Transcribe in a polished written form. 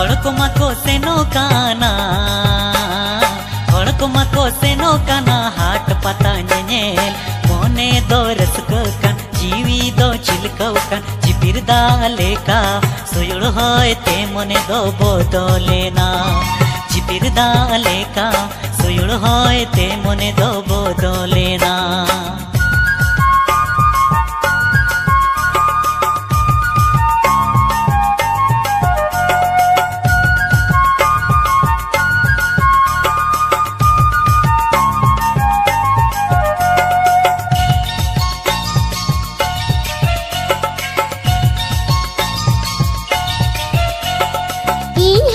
को सेनो काना को सेनो काना हाट पता नेल मोने दो रसकन जीवी दो चिलकन चिपिर दाले का सोयुड़ होय ते मोने दो बोदलेना चिपिर दाले का सोयुड़ होय ते मोने दो बोदलेना ई